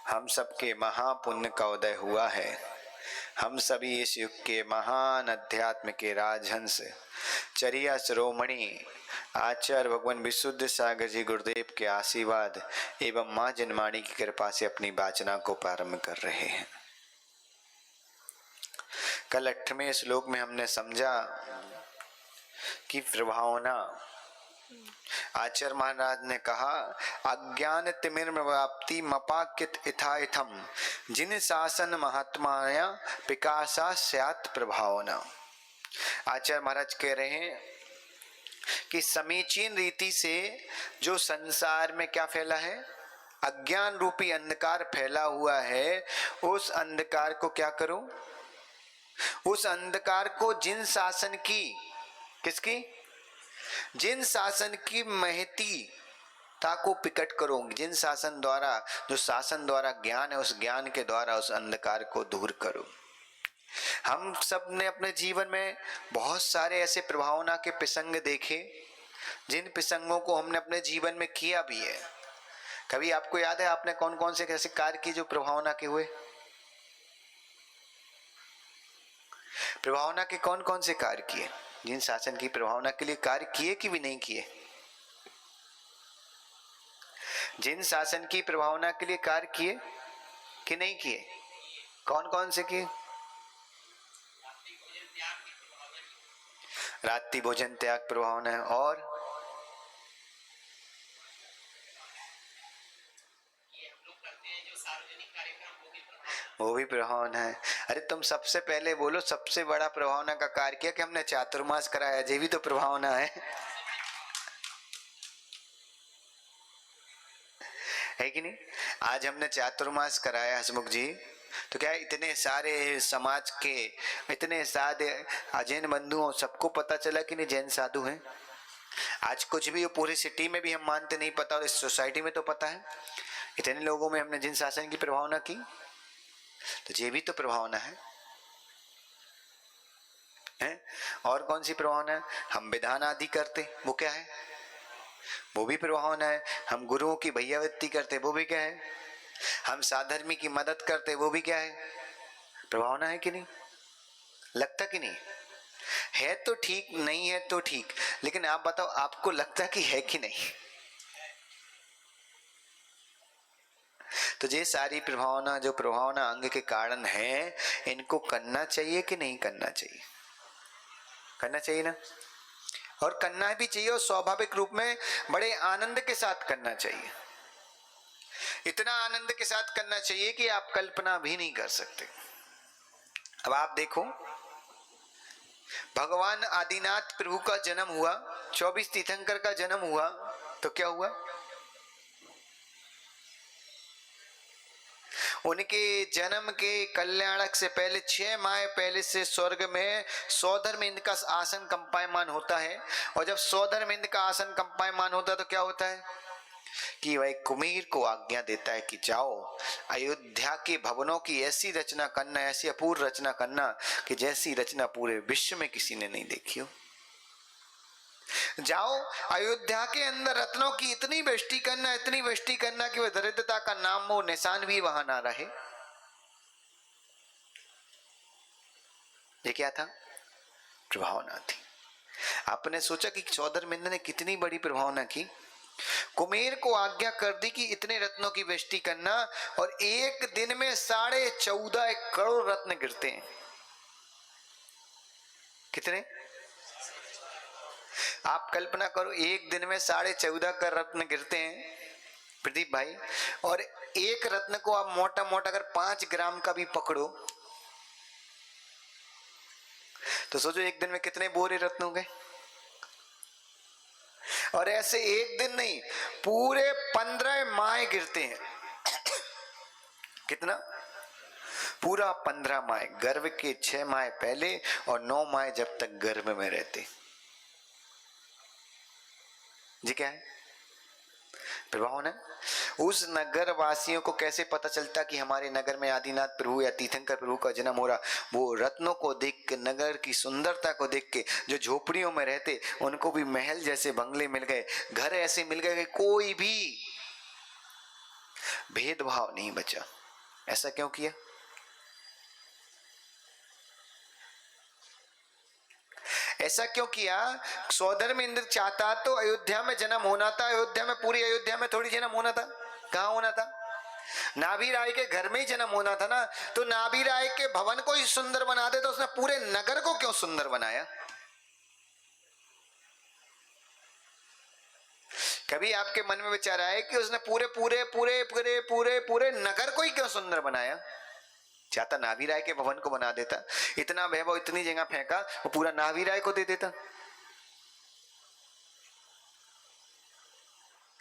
हम सबके महापुण्य का उदय हुआ है। हम सभी इस युग के महान अध्यात्म के राजहंस चरिया शिरोमणि आचार्य भगवान विशुद्ध सागर जी गुरुदेव के आशीर्वाद एवं मां जनमाणी की कृपा से अपनी वाचना को प्रारंभ कर रहे हैं। कल 8वें श्लोक में हमने समझा कि प्रभावना, आचार्य महाराज ने कहा अज्ञान तिमिर्व्याप्ति मपाकित इथा इथम जिन शासन महात्माया पिकासा स्यात् प्रभावना। आचार्य महाराज कह रहे हैं कि समीचीन रीति से जो संसार में क्या फैला है, अज्ञान रूपी अंधकार फैला हुआ है, उस अंधकार को क्या करूं, उस अंधकार को जिन शासन की, किसकी, जिन शासन की महती ताको पिकट करूंगी, जिन शासन द्वारा, जो शासन द्वारा ज्ञान है, उस ज्ञान के द्वारा उस अंधकार को दूर करूं। हम सब ने अपने जीवन में बहुत सारे ऐसे प्रभावना के प्रसंग देखे, जिन प्रसंगों को हमने अपने जीवन में किया भी है। कभी आपको याद है आपने कौन कौन से कैसे कार्य किए जो प्रभावना के हुए? प्रभावना के कौन कौन से कार्य किए, जिन शासन की प्रभावना के लिए कार्य किए कि भी नहीं किए? जिन शासन की प्रभावना के लिए कार्य किए कि नहीं किए? कौन कौन से किए? रात्रि भोजन त्याग प्रभावना है, और वो भी प्रभावना है। अरे तुम सबसे पहले बोलो, सबसे बड़ा प्रभावना का कार्य किया कि हमने चातुर्मास कराया, ये भी तो प्रभावना है कि नहीं? आज हमने चातुर्मास कराया हसमुख जी, तो क्या इतने सारे समाज के, इतने सारे अजैन बंधुओं सबको पता चला कि नहीं जैन साधु हैं? आज कुछ भी पूरी सिटी में भी हम मानते नहीं पता, और इस सोसाइटी में तो पता है। इतने लोगों में हमने जिन शासन की प्रभावना की, तो ये भी तो प्रभावना है। और कौन सी प्रभावना है? हम विधान आदि करते, वो क्या है? वो भी प्रभावना है। हम गुरुओं की भैयावृत्ति करते, वो भी क्या है? हम साधर्मी की मदद करते, वो भी क्या है? प्रभावना है कि नहीं? लगता कि नहीं? है तो ठीक, नहीं है तो ठीक, लेकिन आप बताओ आपको लगता कि है कि नहीं? तो ये सारी प्रभावना, जो प्रभावना अंग के कारण है, इनको करना चाहिए कि नहीं करना चाहिए? करना चाहिए ना, और करना भी चाहिए, और स्वाभाविक रूप में बड़े आनंद के साथ करना चाहिए। इतना आनंद के साथ करना चाहिए कि आप कल्पना भी नहीं कर सकते। अब आप देखो, भगवान आदिनाथ प्रभु का जन्म हुआ, 24 तीर्थंकर का जन्म हुआ, तो क्या हुआ? उनके जन्म के कल्याणक से पहले 6 माह पहले से स्वर्ग में सौधर्मेंद्र का आसन कंपायमान होता है। और जब सौधर्मेंद्र का आसन कंपायमान होता है तो क्या होता है कि वह कुमीर को आज्ञा देता है कि जाओ अयोध्या के भवनों की ऐसी रचना करना, ऐसी अपूर्व रचना करना कि जैसी रचना पूरे विश्व में किसी ने नहीं देखी हो। जाओ अयोध्या के अंदर रत्नों की इतनी वृष्टि करना, इतनी वृष्टि करना कि वह दरिद्रता का नाम वो निशान भी वहां ना रहे। ये क्या था? प्रभावना थी। आपने सोचा कि सौधर्मेंद्र ने कितनी बड़ी प्रभावना की। कुमेर को आज्ञा कर दी कि इतने रत्नों की वृष्टि करना, और एक दिन में 14.5 करोड़ रत्न गिरते हैं। कितने? आप कल्पना करो, एक दिन में 14.5 करोड़ रत्न गिरते हैं प्रदीप भाई, और एक रत्न को आप मोटा मोटा अगर 5 ग्राम का भी पकड़ो तो सोचो एक दिन में कितने बोरे रत्न हो गए। और ऐसे एक दिन नहीं, पूरे 15 माह गिरते हैं। कितना? पूरा 15 माह, गर्भ के 6 माह पहले और 9 माह जब तक गर्भ में रहते। जी क्या है? प्रभावना। उस नगर वासियों को कैसे पता चलता कि हमारे नगर में आदिनाथ प्रभु या तीर्थंकर प्रभु का जन्म हो रहा? वो रत्नों को देख के, नगर की सुंदरता को देख के, जो झोपड़ियों में रहते उनको भी महल जैसे बंगले मिल गए, घर ऐसे मिल गए कि कोई भी भेदभाव नहीं बचा। ऐसा क्यों किया? ऐसा क्यों किया? सौधर्म इंद्र चाहता तो अयोध्या में जन्म होना था। अयोध्या में, पूरी अयोध्या में थोड़ी जन्म होना था। कहां होना था? नाभि राय के घर में ही जन्म होना था ना। तो नाभि राय के भवन को ही सुंदर बना दे तो उसने पूरे नगर को क्यों सुंदर बनाया? कभी आपके मन में विचार आया कि उसने पूरे पूरे पूरे पूरे पूरे पूरे नगर को ही क्यों सुंदर बनाया? चाहता नाभि राय के भवन को बना देता, इतना वैभव इतनी जगह फेंका, वो पूरा नाभि राय को दे देता।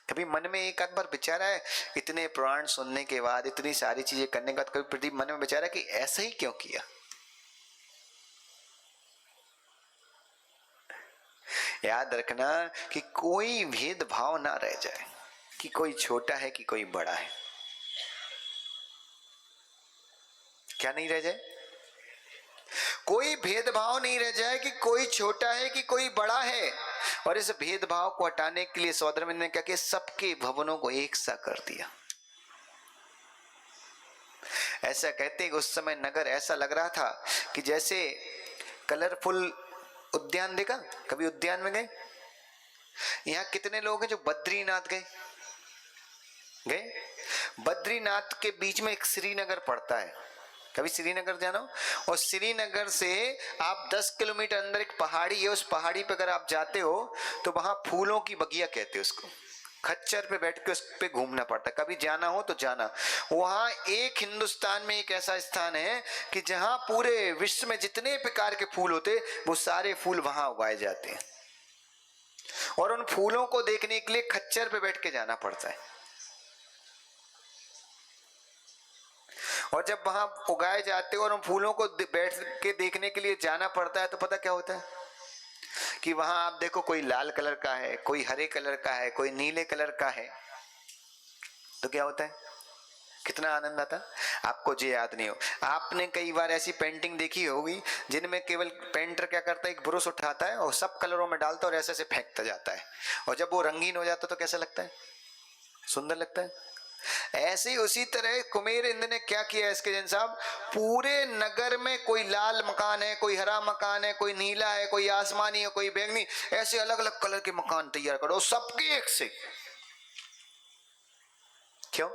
कभी मन में एक आध बार विचार है, इतने पुराण सुनने के बाद, इतनी सारी चीजें करने के बाद, कभी प्रदीप मन में विचार है कि ऐसा ही क्यों किया? याद रखना कि कोई भेदभाव ना रह जाए कि कोई छोटा है कि कोई बड़ा है। क्या नहीं रह जाए? कोई भेदभाव नहीं रह जाए कि कोई छोटा है कि कोई बड़ा है। और इस भेदभाव को हटाने के लिए सौधर्म ने क्या किया? सबके भवनों को एक सा कर दिया। ऐसा कहते हैं कि उस समय नगर ऐसा लग रहा था कि जैसे कलरफुल उद्यान। देखा कभी उद्यान में गए? यहाँ कितने लोग हैं जो बद्रीनाथ गए? बद्रीनाथ के बीच में एक श्रीनगर पड़ता है। कभी श्रीनगर जाना हो? और श्रीनगर से आप 10 किलोमीटर अंदर एक पहाड़ी है, उस पहाड़ी पे अगर आप जाते हो तो वहां फूलों की बगिया कहते हैं उसको। खच्चर पे बैठ के उस पे घूमना पड़ता है। कभी जाना हो तो जाना। वहां एक हिंदुस्तान में एक ऐसा स्थान है कि जहां पूरे विश्व में जितने प्रकार के फूल होते वो सारे फूल वहां उगाए जाते हैं। और उन फूलों को देखने के लिए खच्चर पे बैठ के जाना पड़ता है। और जब वहां उगाए जाते हैं और उन फूलों को बैठ के देखने के लिए जाना पड़ता है तो पता क्या होता है कि वहां आप देखो, कोई लाल कलर का है, कोई हरे कलर का है, कोई नीले कलर का है। तो क्या होता है? कितना आनंद आता। आपको जो याद नहीं हो, आपने कई बार ऐसी पेंटिंग देखी होगी जिनमें केवल पेंटर क्या करता है, एक ब्रश उठाता है और सब कलरों में डालता है और ऐसे ऐसे फेंकता जाता है। और जब वो रंगीन हो जाता है तो कैसा लगता है? सुंदर लगता है। ऐसे ही उसी तरह कुमेर इंद्र ने क्या किया इसके जन साहब, पूरे नगर में कोई लाल मकान है, कोई हरा मकान है, कोई नीला है, कोई आसमानी है, कोई बैंगनी, ऐसे अलग अलग कलर के मकान तैयार करो सबके एक से। क्यों?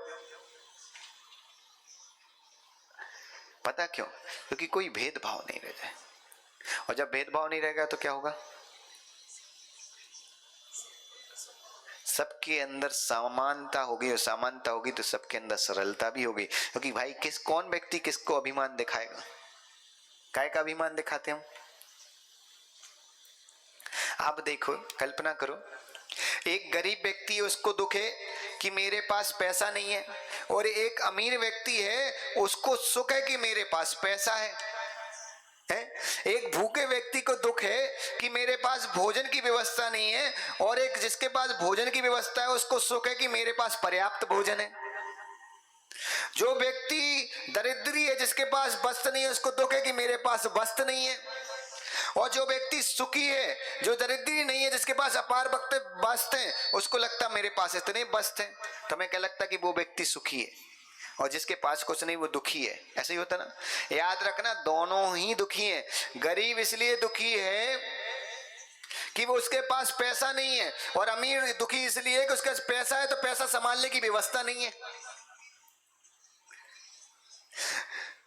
पता क्यों? क्योंकि कोई भेदभाव नहीं रह जाए। और जब भेदभाव नहीं रहेगा तो क्या होगा? सबके अंदर समानता होगी, और समानता होगी तो सबके अंदर सरलता भी होगी। क्योंकि भाई कौन व्यक्ति किसको अभिमान दिखाएगा? काय का अभिमान दिखाते हम? आप देखो, कल्पना करो, एक गरीब व्यक्ति है, उसको दुख है कि मेरे पास पैसा नहीं है, और एक अमीर व्यक्ति है उसको सुख है कि मेरे पास पैसा है। एक भूखे व्यक्ति को दुख है कि मेरे पास भोजन की व्यवस्था नहीं है, और एक जिसके पास भोजन की व्यवस्था है उसको सुख है कि मेरे पास पर्याप्त भोजन है। जो व्यक्ति दरिद्री है, जिसके पास वस्त्र नहीं है, उसको दुख है कि मेरे पास वस्त्र नहीं है। और जो व्यक्ति सुखी है, जो दरिद्री नहीं है, जिसके पास अपार वस्त्र हैं, उसको लगता मेरे पास इतने वस्त्र हैं। तो हमें क्या लगता कि वो व्यक्ति सुखी है, और जिसके पास कुछ नहीं वो दुखी है। ऐसे ही होता ना। याद रखना, दोनों ही दुखी हैं। गरीब इसलिए दुखी है कि वो उसके पास पैसा नहीं है, और अमीर दुखी इसलिए कि उसके पास पैसा है तो पैसा संभालने की व्यवस्था नहीं है।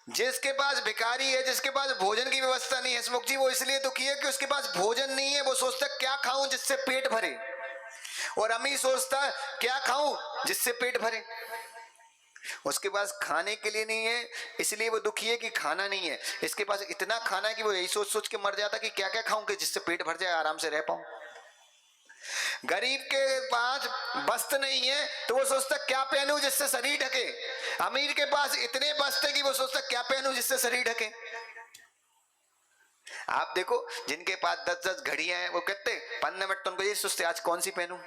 जिसके पास भिखारी है, जिसके पास भोजन की व्यवस्था नहीं है हसमुख जी, वो इसलिए दुखी है कि उसके पास भोजन नहीं है। वो सोचता क्या खाऊं जिससे पेट भरे, और अमीर सोचता क्या खाऊं जिससे पेट भरे। उसके पास खाने के लिए नहीं है, इसलिए वो दुखी है कि खाना नहीं है। इसके पास इतना खाना है कि वो यही सोच सोच के मर जाता कि क्या क्या खाऊं कि जिससे पेट भर जाए, आराम से रह पाऊं। गरीब के पास वस्त्र नहीं है तो वो सोचता क्या पहनूं जिससे शरीर ढके। अमीर के पास इतने वस्त्र है कि वो सोचता क्या पहनूं जिससे शरीर ढके। आप देखो, जिनके पास 10-10 घड़ियां हैं, वो कहते 15 मिनट तो उनको ये सोचते आज कौन सी पहनूं।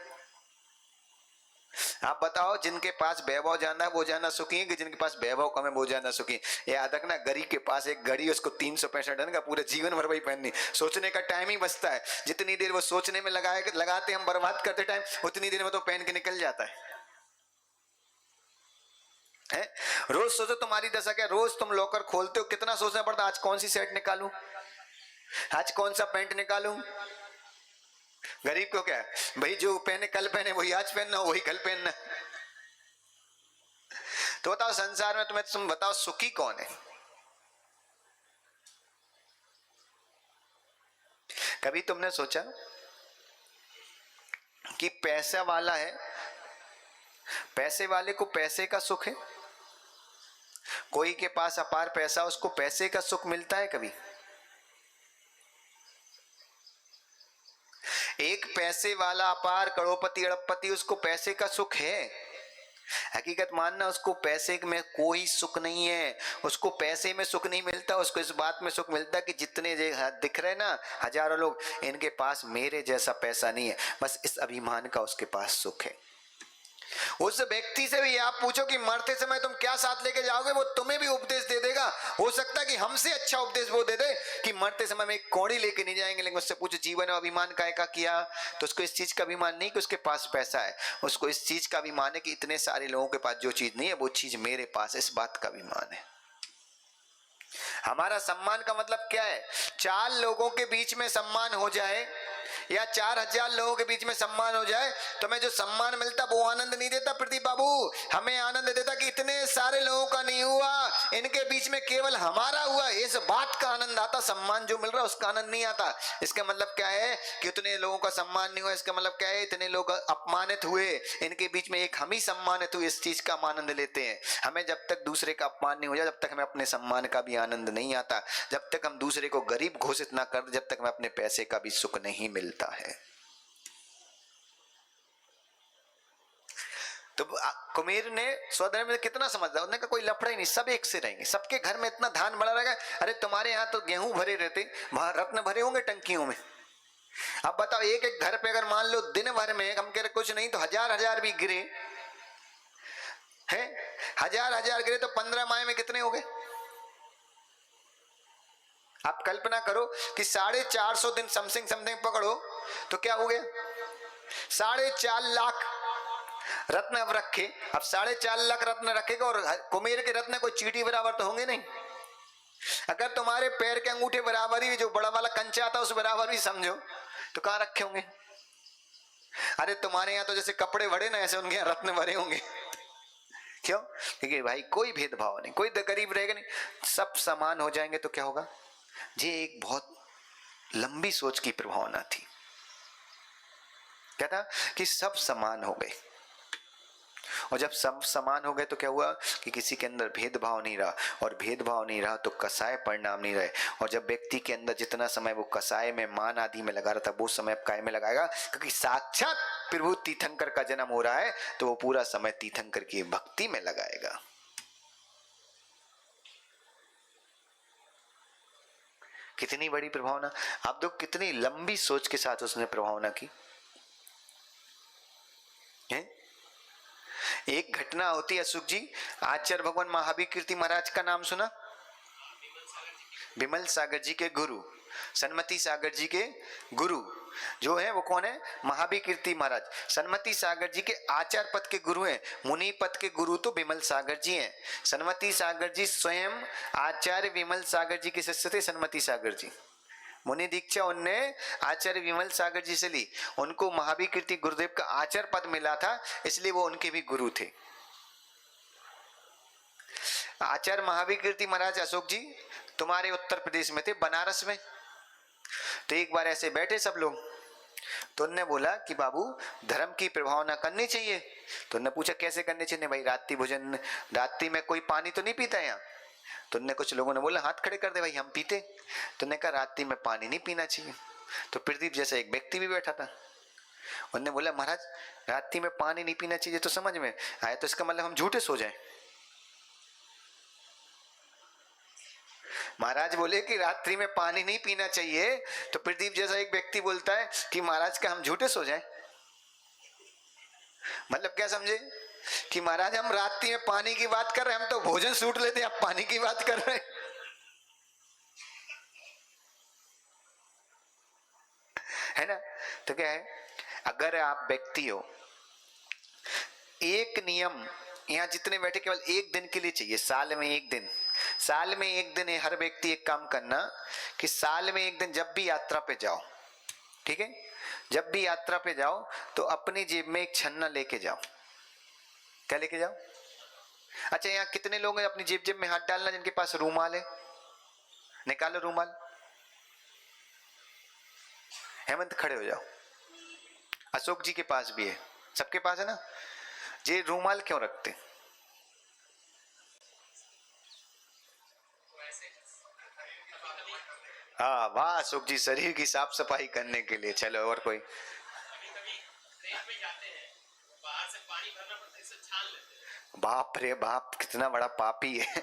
आप बताओ, जिनके पास वैभव ज्यादा है वो ज्यादा सुखी है कि जिनके पास वैभव कम है वो ज्यादा सुखी है? याद रखना, गरीब के पास एक घड़ी, उसको 365 दिन का पूरे जीवन भर वही पहननी। सोचने का टाइम ही बचता है। जितनी देर वो सोचने में लगाते हम बर्बाद करते टाइम, उतनी देर में तो पहन के निकल जाता है। है। रोज सोचो तुम्हारी दशा क्या, रोज तुम लॉकर खोलते हो कितना सोचना पड़ता, आज कौन सी शर्ट निकालूं, आज कौन सा पैंट निकालूं। गरीब को क्या है भाई, जो पहने कल पहने वही आज पहनना, वही कल पहनना। तो बताओ संसार में तुम बताओ सुखी कौन है। कभी तुमने सोचा कि पैसा वाला है, पैसे वाले को पैसे का सुख है, कोई के पास अपार पैसा उसको पैसे का सुख मिलता है कभी। एक पैसे वाला अपार करोड़पति अरबपति उसको पैसे का सुख है, हकीकत मानना उसको पैसे में कोई सुख नहीं है, उसको पैसे में सुख नहीं मिलता, उसको इस बात में सुख मिलता कि जितने दिख रहे ना हजारों लोग, इनके पास मेरे जैसा पैसा नहीं है, बस इस अभिमान का उसके पास सुख है। उस व्यक्ति से भी आप पूछो कि मरते समय तुम क्या साथ लेके जाओगे, वो तुम्हें भी उपदेश दे देगा। हो सकता है कि हमसे अच्छा उपदेश वो दे दे कि मरते समय में एक कौड़ी लेके नहीं जाएंगे, लेकिन उससे पूछो जीवन में अभिमान काय का किया, तो उसको इस चीज का अभिमान नहीं कि उसके पास पैसा है, उसको इस चीज का अभिमान है कि इतने सारे लोगों के पास जो चीज नहीं है वो चीज मेरे पास, इस बात का अभिमान है। हमारा सम्मान का मतलब क्या है, 4 लोगों के बीच में सम्मान हो जाए या 4000 लोगों के बीच में सम्मान हो जाए, तो हमें जो सम्मान मिलता वो आनंद नहीं देता प्रदीप बाबू, हमें आनंद देता कि इतने सारे लोगों का नहीं हुआ, इनके बीच में केवल हमारा हुआ, इस बात का आनंद आता। सम्मान जो मिल रहा है उसका आनंद नहीं आता। इसका मतलब क्या है कि उतने लोगों का सम्मान नहीं हुआ, इसका मतलब क्या है इतने लोग अपमानित हुए, इनके बीच में एक हम ही सम्मानित हुए, इस चीज का आनंद लेते हैं। हमें जब तक दूसरे का अपमान नहीं हो जाए, जब तक हमें अपने सम्मान का भी आनंद नहीं आता, जब तक हम दूसरे को गरीब घोषित ना कर, जब तक हमें अपने पैसे का भी सुख नहीं मिलता है। तो कुमेर ने स्वधर्म में कितना समझदार, उसने कहा कोई लफड़ा ही नहीं, सब एक से रहेंगे, सबके घर में इतना धान भरा रहेगा। अरे तुम्हारे यहाँ तो गेहूं भरे रहते, वहां रत्न भरे होंगे टंकियों में। अब बताओ एक एक घर पे अगर मान लो दिन भर में हम कह रहे कुछ नहीं तो 1000 भी गिरे हैं, 1000 गिरे तो 15 माह में कितने हो गए। आप कल्पना करो कि 450 दिन समथिंग पकड़ो तो क्या हो गया, 4.5 लाख रत्न अब रखे। अब 4.5 लाख रत्न रखेगा, और कुमेर के रत्न कोई चीटी बराबर तो होंगे नहीं। अगर तुम्हारे पैर के अंगूठे बराबर ही, जो बड़ा वाला कंचा आता उस बराबर भी समझो, तो कहां रखे होंगे। अरे तुम्हारे यहाँ तो जैसे कपड़े भरे ना, ऐसे उनके यहाँ रत्न भरे होंगे। क्यों? क्योंकि भाई कोई भेदभाव नहीं, कोई गरीब रहेगा नहीं, सब समान हो जाएंगे। तो क्या होगा, ये एक बहुत लंबी सोच की प्रभावना थी। क्या था कि सब समान हो गए, और जब सब समान हो गए तो क्या हुआ कि किसी के अंदर भेदभाव नहीं रहा, और भेदभाव नहीं रहा तो कसाय परिणाम नहीं रहे। और जब व्यक्ति के अंदर जितना समय वो कसाय में मान आदि में लगा रहा था, वो समय काय में लगाएगा, क्योंकि साक्षात प्रभु तीर्थंकर का जन्म हो रहा है, तो वो पूरा समय तीर्थंकर की भक्ति में लगाएगा। कितनी बड़ी प्रभावना, आप देखो कितनी लंबी सोच के साथ उसने प्रभावना की है। एक घटना होती है सुख जी, आचार्य भगवान महावीर कीर्ति महाराज का नाम सुना, विमल सागर जी के गुरु, सन्मति सागर जी के गुरु जो है वो कौन है, महावीर कीर्ति महाराज। सन्मति सागर जी के आचार्य पद के गुरु हैं, मुनि पद के गुरु तो विमल सागर जी हैं। सन्मति सागर जी स्वयं आचार्य विमल सागर जी के शिष्य थे। सन्मति सागर जी मुनि दीक्षा उनने आचार्य विमल सागर जी से ली, उनको महावीर कीर्ति गुरुदेव का आचार्य पद मिला था, इसलिए वो उनके भी गुरु थे। आचार्य महावीर कीर्ति महाराज अशोक जी तुम्हारे उत्तर प्रदेश में थे, बनारस में। तो एक बार ऐसे बैठे सब लोग, तो उनने बोला कि बाबू धर्म की प्रभावना करनी चाहिए। तो उनने पूछा कैसे करनी चाहिए। भाई रात्रि भोजन, रात्रि में कोई पानी तो नहीं पीता यहाँ। तो उनने कुछ लोगों ने बोला हाथ खड़े कर दे भाई हम पीते। तो उन्होंने कहा रात्रि में पानी नहीं पीना चाहिए। तो प्रदीप जैसा एक व्यक्ति भी बैठा था, उनने बोला महाराज रात्रि में पानी नहीं पीना चाहिए तो समझ में आया, तो इसका मतलब हम झूठे सो जाएं। महाराज बोले कि रात्रि में पानी नहीं पीना चाहिए, तो प्रदीप जैसा एक व्यक्ति बोलता है कि महाराज का हम झूठे सो जाएं। मतलब क्या समझे कि महाराज हम रात्रि में पानी की बात कर रहे हैं, हम तो भोजन सूट लेते हैं, आप पानी की बात कर रहे हैं। है ना। तो क्या है, अगर आप व्यक्ति हो, एक नियम यहाँ जितने बैठे केवल एक दिन के लिए चाहिए, साल में एक दिन। साल में एक दिन हर व्यक्ति एक काम करना कि साल में एक दिन जब भी यात्रा पे जाओ, ठीक है, जब भी यात्रा पे जाओ तो अपनी जेब में एक छन्ना लेके जाओ। क्या लेके जाओ? अच्छा, यहाँ कितने लोग हैं अपनी जेब जेब में हाथ डालना जिनके पास रूमाल है? निकालो रूमाल। हेमंत खड़े हो जाओ। अशोक जी के पास भी है, सबके पास है ना? ये रूमाल क्यों रखते? हाँ वाह अशोक जी, शरीर की साफ सफाई करने के लिए। चलो और कोई? बाप रे बाप, कितना बड़ा पापी है।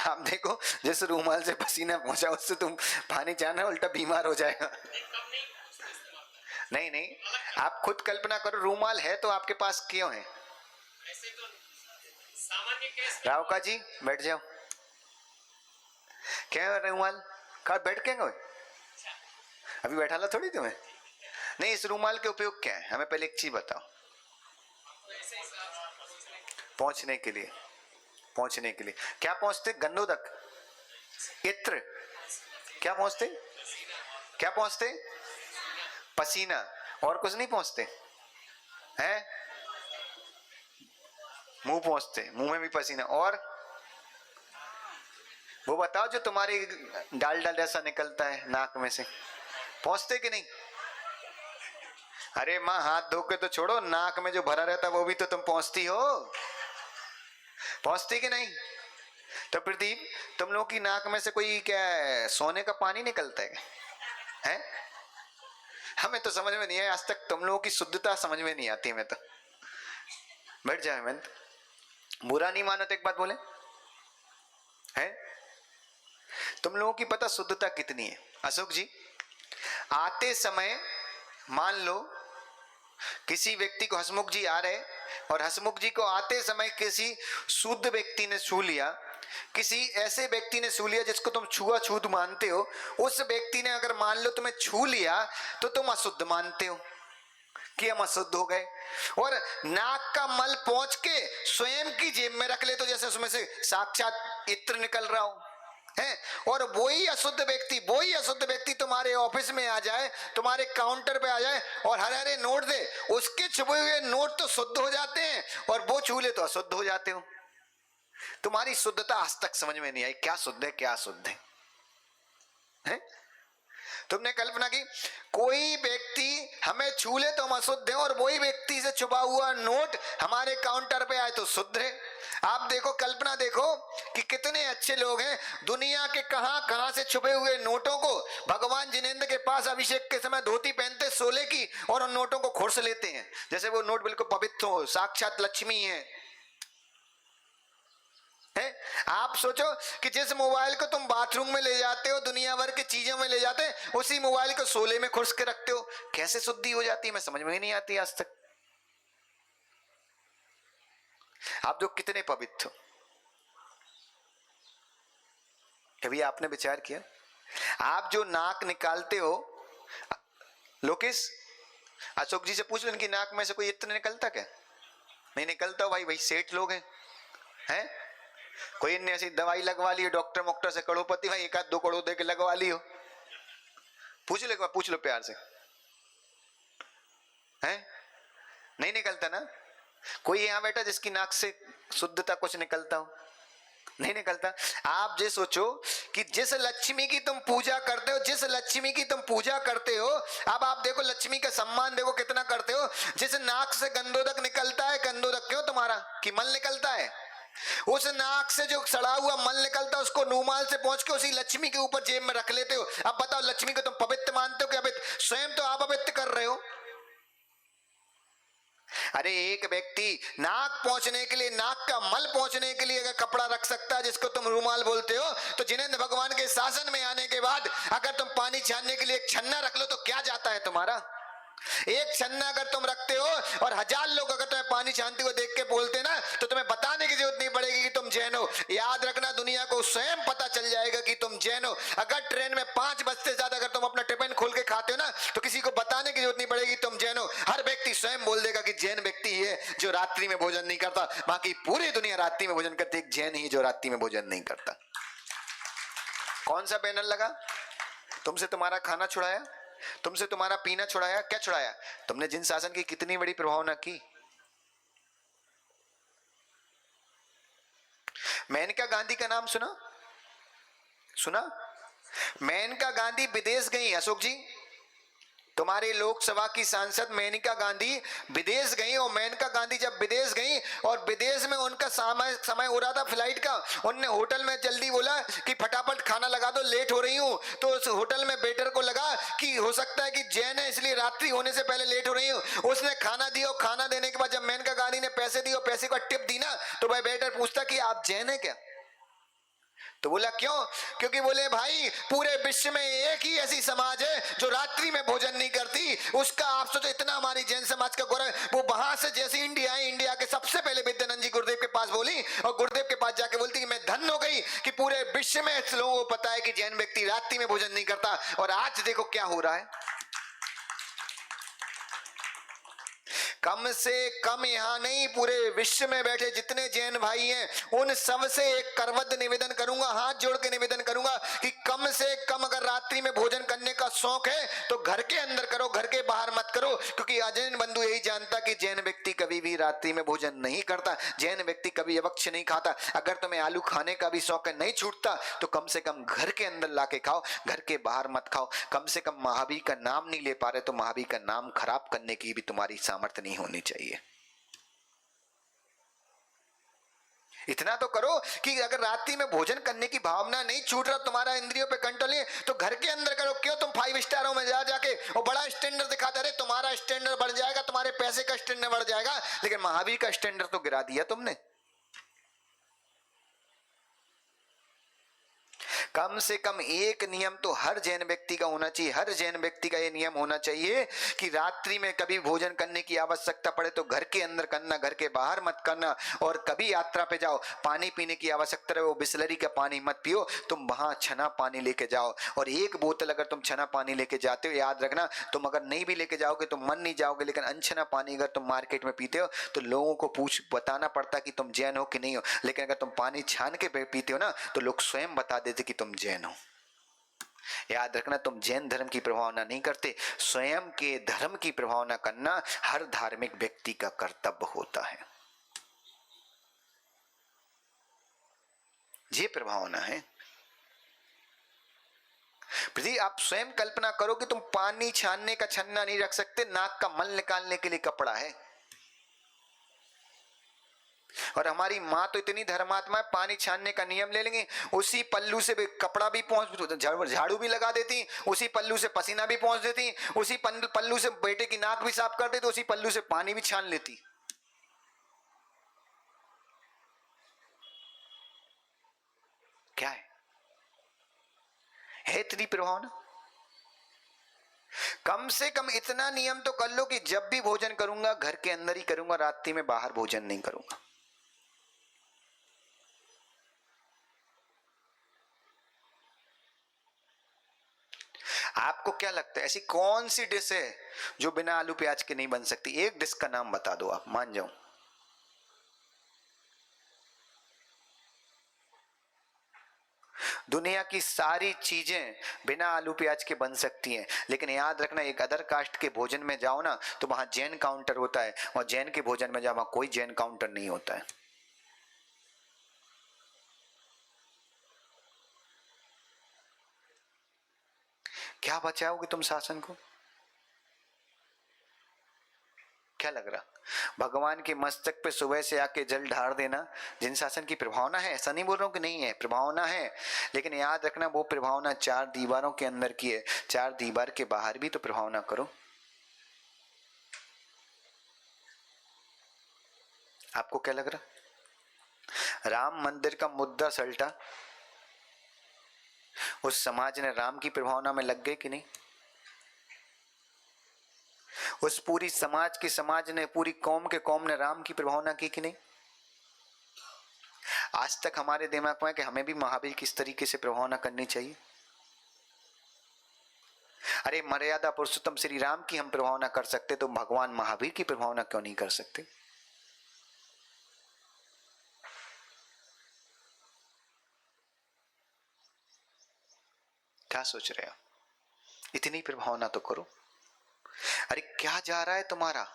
आप देखो, जिस रूमाल से पसीना पहुंचा उससे तुम पानी चाहना, उल्टा बीमार हो जाएगा। नहीं नहीं, आप खुद कल्पना करो, रूमाल है तो आपके पास क्यों है? ऐसे तो सामान्य केस। रावका जी बैठ जाओ। क्या है रूमाल? कहा बैठ के गए? अभी बैठा ला थोड़ी तुम्हें। नहीं, इस रूमाल के उपयोग क्या है? हमें पहले एक चीज बताओ। पहुंचने के लिए। पहुंचने के लिए क्या पहुंचते? गंधोदक, इत्र। क्या पहुंचते? क्या पहुंचते? पसीना। और कुछ नहीं पहुंचते हैं? मुंह पहुंचते, मुंह में भी पसीना। और वो बताओ जो तुम्हारी डाल जैसा निकलता है नाक में से, पहुंचते कि नहीं? अरे माँ, हाथ धो के तो छोड़ो, नाक में जो भरा रहता है वो भी तो तुम पहुंचती हो। पहुंचती कि नहीं? तो प्रदीप, तुम लोग की नाक में से कोई क्या सोने का पानी निकलता है? हमें तो समझ में नहीं है आज तक, तुम लोगों की शुद्धता समझ में नहीं आती हमें तो। बैठ जाए हेमंत, बुरा नहीं मानो तो एक बात बोले है, तुम लोगों की पता शुद्धता कितनी है? अशोक जी, आते समय मान लो किसी व्यक्ति को, हसमुख जी आ रहे और हसमुख जी को आते समय किसी शुद्ध व्यक्ति ने छू लिया, किसी ऐसे व्यक्ति ने छू लिया जिसको तुम छुआछूत मानते हो, उस व्यक्ति ने अगर मान लो तुम्हें छू लिया तो तुम अशुद्ध मानते हो कि हम अशुद्ध हो गए। और नाक का मल पहुंच के स्वयं की जेब में रख ले तो जैसे उसमें से साक्षात इत्र निकल रहा हो है। और वही अशुद्ध व्यक्ति तुम्हारे ऑफिस में आ जाए, तुम्हारे काउंटर पे आ जाए और हरे हरे नोट दे, उसके छुपे हुए नोट तो शुद्ध हो जाते हैं और वो छू ले तो अशुद्ध हो जाते हो। तुम्हारी शुद्धता आज तक समझ में नहीं आई, क्या शुद्ध है क्या अशुद्ध है? तुमने कल्पना की कोई व्यक्ति हमें छू ले तो हम अशुद्ध हैं और वही व्यक्ति से छुपा हुआ नोट हमारे काउंटर पे आए तो शुद्ध है। आप देखो, कल्पना देखो कि कितने अच्छे लोग हैं, दुनिया के कहां से छुपे हुए नोटों को भगवान जिनेंद्र के पास अभिषेक के समय धोती पहनते सोले की और उन नोटों को खुरस लेते हैं जैसे वो नोट बिल्कुल पवित्र हो, साक्षात लक्ष्मी है। आप सोचो कि जिस मोबाइल को तुम बाथरूम में ले जाते हो, दुनिया भर की चीजों में ले जाते हैं, उसी मोबाइल को सोले में खुर्स के रखते हो, कैसे शुद्धि हो जाती है? मैं समझ में नहीं आती आज तक। आप जो कितने पवित्र हो, कभी आपने विचार किया? आप जो नाक निकालते हो, लोकेश अशोक जी से पूछ लो इनकी नाक में से कोई इतना निकलता क्या? नहीं निकलता भाई सेठ लोग हैं? कोई ने ऐसी दवाई लगवा ली डॉक्टर से, करोड़पति भाई, 1-2 करोड़ दे के लगवा ली हो? पूछ लो, पूछ लो प्यार से, हैं? नहीं निकलता ना? कोई यहां बैठा जिसकी नाक से शुद्धता कुछ निकलता हो? नहीं निकलता। आप ये सोचो कि जिस लक्ष्मी की तुम पूजा करते हो, अब आप देखो लक्ष्मी का सम्मान देखो कितना करते हो। जिस नाक से गंधोदक निकलता है, गंधोदक क्यों तुम्हारा कि मल निकलता है, उस नाक से जो सड़ा हुआ मल निकलता है उसको रूमाल से पहुंच के उसी लक्ष्मी के ऊपर जेब में रख लेते हो। अब बताओ, लक्ष्मी को तुम पवित्र मानते हो कि अपित? स्वयं तो आप अपवित्र कर रहे हो। अरे एक व्यक्ति नाक पहुंचने के लिए, नाक का मल पहुंचने के लिए अगर कपड़ा रख सकता है जिसको तुम रूमाल बोलते हो, तो जिनेंद्र भगवान के शासन में आने के बाद अगर तुम पानी छानने के लिए एक छन्ना रख लो तो क्या जाता है तुम्हारा? एक छन्ना अगर तुम रखते हो और 1000 लोग अगर तुम्हें पानी छानते हुए देख के बोलते ना, तो तुम्हें बताने की जरूरत नहीं पड़ेगी कि तुम जैन हो। याद रखना, दुनिया को स्वयं पता चल जाएगा कि तुम जैन हो। अगर ट्रेन में 5 बजे ज्यादा अगर तुम अपना टिफिन खोल के खाते हो ना, तो किसी को बताने की जरूरत नहीं पड़ेगी तुम जैन हो। हर व्यक्ति स्वयं बोल देगा कि जैन व्यक्ति है जो रात्रि रात्रि में भोजन नहीं करता, बाकी पूरी दुनिया रात्रि में भोजन करती है, एक जैन ही जो रात्रि में भोजन नहीं करता। कौन सा बैनर लगा? तुमसे तुम्हारा खाना छुड़ाया, तुमसे तुम्हारा पीना छुड़ाया। क्या छुड़ाया? तुमने जिन शासन की कितनी बड़ी प्रभावना की। मेनका गांधी का नाम सुना? सुना? मेनका गांधी विदेश गई। अशोक जी, तुम्हारे लोकसभा की सांसद मेनका गांधी विदेश गई, और मेनका गांधी जब विदेश गई और विदेश में उनका समय हो रहा था फ्लाइट का, उनने होटल में जल्दी बोला कि फटाफट खाना लगा दो, लेट हो रही हूं। तो उस होटल में वेटर को लगा कि हो सकता है कि जैन है इसलिए रात्रि होने से पहले लेट हो रही हूं। उसने खाना दिया, और खाना देने के बाद जब मेनका गांधी ने पैसे दिए और पैसे का टिप दी ना, तो भाई वेटर पूछता कि आप जैन है क्या? तो बोला क्यों? क्योंकि बोले भाई पूरे विश्व में एक ही ऐसी समाज है जो रात्रि में भोजन नहीं करती। उसका आप सोचो इतना हमारी जैन समाज का गौरव। वो वहां से जैसे इंडिया आई, इंडिया के सबसे पहले विद्यानंद जी गुरुदेव के पास बोली, और गुरुदेव के पास जाके बोलती कि मैं धन्य हो गई कि पूरे विश्व में लोगों को पता है कि जैन व्यक्ति रात्रि में भोजन नहीं करता। और आज देखो क्या हो रहा है। कम से कम यहाँ नहीं, पूरे विश्व में बैठे जितने जैन भाई हैं उन सब से एक करबद्ध निवेदन करूंगा, हाथ जोड़ के निवेदन करूंगा कि कम से कम अगर रात्रि में भोजन करने का शौक है तो घर के अंदर करो, घर के बाहर मत करो। क्योंकि अजैन बंधु यही जानता कि जैन व्यक्ति कभी भी रात्रि में भोजन नहीं करता, जैन व्यक्ति कभी अवक्ष नहीं खाता। अगर तुम्हें आलू खाने का भी शौक है, नहीं छूटता, तो कम से कम घर के अंदर लाके खाओ, घर के बाहर मत खाओ। कम से कम महावीर का नाम नहीं ले पा रहे तो महावीर का नाम खराब करने की भी तुम्हारी सामर्थ्य नहीं होनी चाहिए। इतना तो करो कि अगर रात्रि में भोजन करने की भावना नहीं छूट रहा, तुम्हारा इंद्रियों पे कंट्रोल है, तो घर के अंदर करो। क्यों तुम 5 स्टारों में जा जाके और बड़ा स्टैंडर्ड दिखाते रहे? तुम्हारा स्टैंडर्ड बढ़ जाएगा, तुम्हारे पैसे का स्टैंडर्ड बढ़ जाएगा, लेकिन महावीर का स्टैंडर्ड तो गिरा दिया तुमने। कम से कम एक नियम तो हर जैन व्यक्ति का होना चाहिए। हर जैन व्यक्ति का यह नियम होना चाहिए कि रात्रि में कभी भोजन करने की आवश्यकता पड़े तो घर के अंदर करना, घर के बाहर मत करना। और कभी यात्रा पे जाओ, पानी पीने की आवश्यकता रहे, वो बिस्लरी का पानी मत पियो, तुम वहां छना पानी लेके जाओ। और एक बोतल अगर तुम छना पानी लेके जाते हो, याद रखना, तुम अगर नहीं भी लेके जाओगे तो मन नहीं जाओगे, लेकिन अनछना पानी अगर तुम मार्केट में पीते हो तो लोगों को बताना पड़ता कि तुम जैन हो कि नहीं हो। लेकिन अगर तुम पानी छान के पीते हो ना, तो लोग स्वयं बता देते कि तुम जैन हो। याद रखना, तुम जैन धर्म की प्रभावना नहीं करते, स्वयं के धर्म की प्रभावना करना हर धार्मिक व्यक्ति का कर्तव्य होता है। ये प्रभावना है। प्रति आप स्वयं कल्पना करो कि तुम पानी छानने का छन्ना नहीं रख सकते, नाक का मल निकालने के लिए कपड़ा है। और हमारी माँ तो इतनी धर्मात्मा है, पानी छानने का नियम ले लेंगे, उसी पल्लू से कपड़ा भी पहुंच, झाड़ू भी लगा देती, उसी पल्लू से पसीना भी पहुंच देती, उसी पल्लू से बेटे की नाक भी साफ कर देती, उसी पल्लू से पानी भी छान लेती। क्या है इतनी प्रभावना? कम से कम इतना नियम तो कर लो कि जब भी भोजन करूंगा घर के अंदर ही करूंगा, रात्रि में बाहर भोजन नहीं करूंगा। आपको क्या लगता है ऐसी कौन सी डिश है जो बिना आलू प्याज के नहीं बन सकती? एक डिश का नाम बता दो, आप मान जाओ। दुनिया की सारी चीजें बिना आलू प्याज के बन सकती हैं, लेकिन याद रखना, एक अदर कास्ट के भोजन में जाओ ना तो वहां जैन काउंटर होता है, और जैन के भोजन में जाओ वहां कोई जैन काउंटर नहीं होता है। क्या बचाओगे तुम शासन को? क्या लग रहा? भगवान के मस्तक पे सुबह से आके जल ढार देना जिन शासन की प्रभावना है, ऐसा नहीं बोल रहा हूं कि नहीं है, प्रभावना है, लेकिन याद रखना वो प्रभावना 4 दीवारों के अंदर की है, 4 दीवार के बाहर भी तो प्रभावना करो। आपको क्या लग रहा? राम मंदिर का मुद्दा सल्टा, उस समाज ने राम की प्रभावना में लग गए कि नहीं? उस पूरी समाज ने, पूरी कौम ने राम की प्रभावना की कि नहीं? आज तक हमारे दिमाग में है कि हमें भी महावीर किस तरीके से प्रभावना करनी चाहिए। अरे मर्यादा पुरुषोत्तम श्री राम की हम प्रभावना कर सकते तो भगवान महावीर की प्रभावना क्यों नहीं कर सकते? क्या सोच रहे हो? इतनी प्रभावना तो करो। अरे क्या जा रहा है तुम्हारा?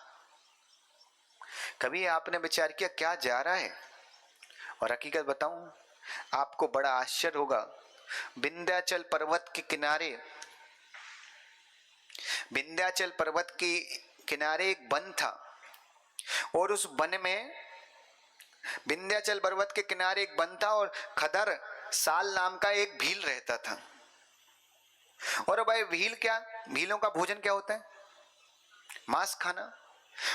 कभी आपने विचार किया क्या जा रहा है? और हकीकत बताऊं, आपको बड़ा आश्चर्य होगा। विंध्याचल पर्वत के किनारे, विंध्याचल पर्वत के किनारे एक वन था, और उस वन में, विंध्याचल पर्वत के किनारे एक वन था, और खदर साल नाम का एक भील रहता था। और भाई भील क्या, भीलों का भोजन क्या होता है? मांस खाना।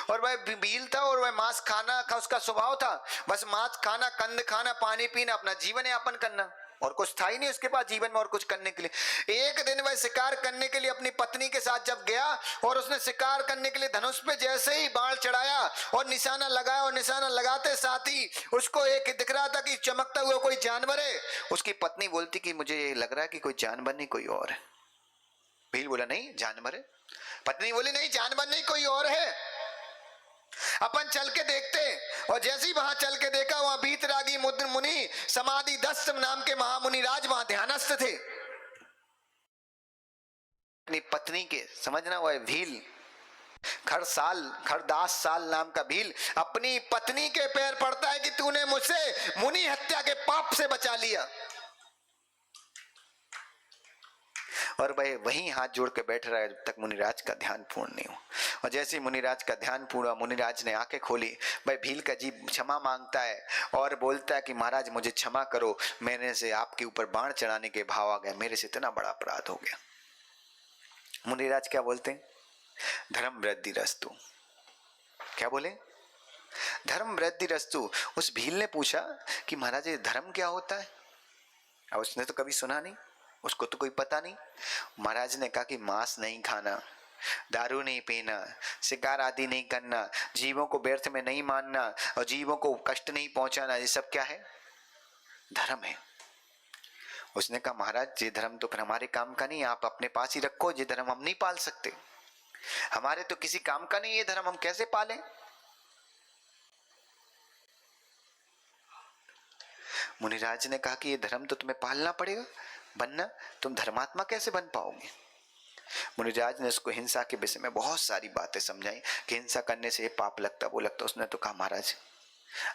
और भाई भील था और वह मांस खाना का उसका स्वभाव था। बस मांस खाना, कंद खाना, पानी पीना, अपना जीवन यापन करना, और कुछ था ही नहीं उसके पास जीवन में और कुछ करने के लिए। एक दिन वह शिकार करने के लिए अपनी पत्नी के साथ जब गया, और उसने शिकार करने के लिए धनुष पे जैसे ही बाण चढ़ाया और निशाना लगाया, और निशाना लगाते साथ ही उसको एक दिख रहा था कि चमकता हुआ कोई जानवर है। उसकी पत्नी बोलती कि मुझे ये लग रहा है कि कोई जानवर नहीं कोई और है। भील बोला नहीं जानवर है। पत्नी बोली नहीं जानवर नहीं कोई और है, अपन चल के देखते। और जैसे ही वहां चल के देखा, वहां बीतरागी मुनि समाधि दस्त नाम के महामुनि राज वहां ध्यानस्थ थे। अपनी पत्नी के, समझना हुआ भील, खरदास साल नाम का भील अपनी पत्नी के पैर पड़ता है कि तूने मुझसे मुनि हत्या के पाप से बचा लिया। और वह वहीं हाथ जोड़ के बैठ रहा है जब तक मुनिराज का ध्यान पूर्ण नहीं हो। और जैसे ही मुनिराज का ध्यान पूर्ण हुआ, मुनिराज ने आंखें खोली, भाई भील का जीव क्षमा मांगता है और बोलता है कि महाराज मुझे क्षमा करो, मैंने से आपके ऊपर बाण चढ़ाने के भाव आ गए, मेरे से इतना बड़ा अपराध हो गया। मुनिराज क्या बोलते हैं? धर्म वृद्धि रस्तु। क्या बोले? धर्म वृद्धि रस्तु। उस भील ने पूछा कि महाराज ये धर्म क्या होता है? अब उसने तो कभी सुना नहीं, उसको तो कोई पता नहीं। महाराज ने कहा कि मांस नहीं खाना, दारू नहीं पीना, शिकार आदि नहीं करना, जीवों को व्यर्थ में नहीं मानना, और जीवों को कष्ट नहीं पहुंचाना, ये सब क्या है? धर्म है। उसने कहा महाराज ये धर्म तो फिर हमारे काम का नहीं, आप अपने पास ही रखो, ये धर्म हम नहीं पाल सकते, हमारे तो किसी काम का नहीं, ये धर्म हम कैसे पालें? मुनिराज ने कहा कि ये धर्म तो तुम्हें पालना पड़ेगा, बनना, तुम धर्मात्मा कैसे बन पाओगे? मुनिराज ने उसको हिंसा के विषय में बहुत सारी बातें समझाई कि हिंसा करने से ये पाप लगता वो लगता। उसने तो कहा महाराज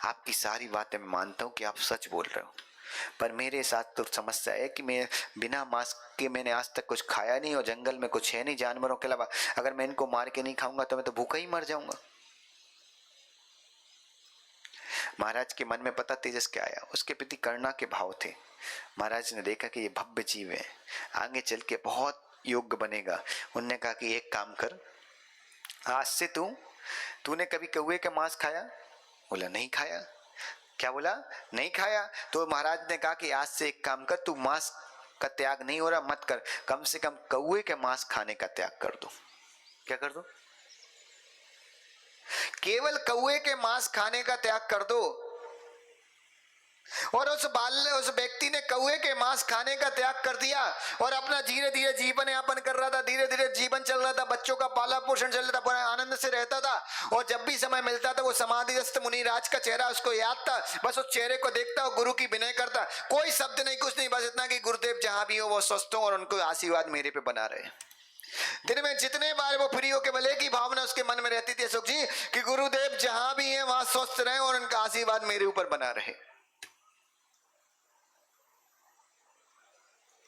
आपकी सारी बातें मैं मानता हूँ कि आप सच बोल रहे हो, पर मेरे साथ तो समस्या है कि मैं बिना मांस के मैंने आज तक कुछ खाया नहीं, और जंगल में कुछ है नहीं जानवरों के अलावा, अगर मैं इनको मार के नहीं खाऊंगा तो मैं तो भूखा ही मर जाऊंगा। महाराज के मन में पता तेजस क्या आया, उसके प्रति करुणा के भाव थे। महाराज ने देखा कि ये भव्य जीव है, आगे चल के बहुत योग्य बनेगा। उनने कहा कि एक काम कर, आज से तूने कभी कौवे का मांस खाया? बोला नहीं खाया। क्या बोला? नहीं खाया। तो महाराज ने कहा कि आज से एक काम कर, तू मांस का त्याग नहीं हो रहा मत कर, कम से कम कौवे के मांस खाने का त्याग कर दो। क्या कर दो? केवल कौवे के मांस खाने का त्याग कर दो। और उस व्यक्ति ने कौवे के मांस खाने का त्याग कर दिया और अपना धीरे धीरे जीवन यापन कर रहा था। धीरे धीरे जीवन चल रहा था, बच्चों का पाला पोषण चल रहा था, बड़ा आनंद से रहता था। और जब भी समय मिलता था वो समाधिस्थ मुनिराज का चेहरा उसको याद था, बस उस चेहरे को देखता और गुरु की विनय करता। कोई शब्द नहीं, कुछ नहीं, बस इतना कि गुरुदेव जहां भी हो वो स्वस्थ हो और उनको आशीर्वाद मेरे पे बना रहे। दिन में जितने बार वो फ्री होके भले की भावना उसके मन में रहती थी अशोक जी कि गुरुदेव जहां भी हैं वहां स्वस्थ रहे और उनका आशीर्वाद मेरे ऊपर बना रहे।